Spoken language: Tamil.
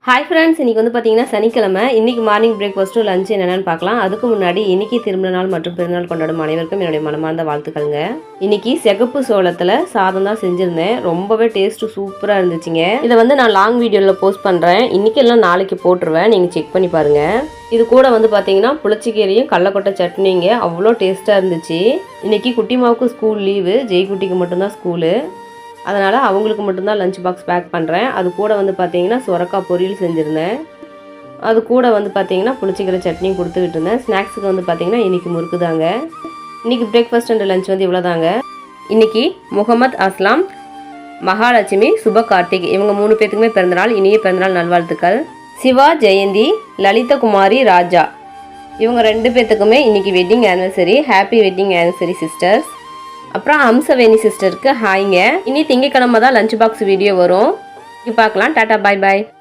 ஹாய் ஃப்ரெண்ட்ஸ், இன்றைக்கி வந்து பார்த்தீங்கன்னா சனிக்கிழமை. இன்றைக்கி மார்னிங் பிரேக்ஃபாஸ்ட்டும் லஞ்ச் என்னென்னு பார்க்கலாம். அதுக்கு முன்னாடி இன்றைக்கி திருமண நாள் மற்றும் பிறந்தநாள் கொண்டாடும் அனைவருக்கும் என்னுடைய மனமார்ந்த வாழ்த்துக்கள்ங்க. இன்றைக்கி சிகப்பு சோளத்தில் சாதம் தான் செஞ்சுருந்தேன். ரொம்பவே டேஸ்ட்டு சூப்பராக இருந்துச்சுங்க. இதை வந்து நான் லாங் வீடியோவில் போஸ்ட் பண்ணுறேன். இன்றைக்கி எல்லாம் நாளைக்கு போட்டுருவேன், நீங்கள் செக் பண்ணி பாருங்கள். இது கூட வந்து பார்த்தீங்கன்னா புளிச்சக்கீரையும் கடலக்கொட்டை சட்னிங்க. அவ்வளோ டேஸ்ட்டாக இருந்துச்சு. இன்றைக்கி குட்டிமாவுக்கு ஸ்கூல் லீவு, ஜெய்குட்டிக்கு மட்டும்தான் ஸ்கூலு. அதனால் அவங்களுக்கு மட்டும்தான் லஞ்ச் பாக்ஸ் பேக் பண்ணுறேன். அது கூட வந்து பார்த்தீங்கன்னா சுரக்காய் பொரியல் செஞ்சுருந்தேன். அது கூட வந்து பார்த்தீங்கன்னா புளிச்சக்கீரை சட்னியும் கொடுத்துக்கிட்டு இருந்தேன். ஸ்நாக்ஸுக்கு வந்து பார்த்தீங்கன்னா இன்றைக்கி முறுக்கு தாங்க. இன்றைக்கி பிரேக்ஃபாஸ்ட் அண்ட் லஞ்ச் வந்து இவ்வளோ தாங்க. இன்றைக்கி முகமது அஸ்லாம், மகாலட்சுமி, சுப கார்த்திக் இவங்க 3 பேத்துக்குமே பிறந்தநாள். இனிய பிறந்தநாள் நல்வாழ்த்துக்கள். சிவா, ஜெயந்தி, லலிதா குமாரி, ராஜா இவங்க 2 பேத்துக்குமே இன்றைக்கி wedding anniversary. Happy wedding anniversary sisters. அப்புறம் ஹம்சவேணி சிஸ்டருக்கு ஹாய்ங்க. இனி திங்கக்கிழமை தான் லஞ்ச் பாக்ஸ் வீடியோ வரும். பார்க்கலாம். டாட்டா, பாய் பாய்.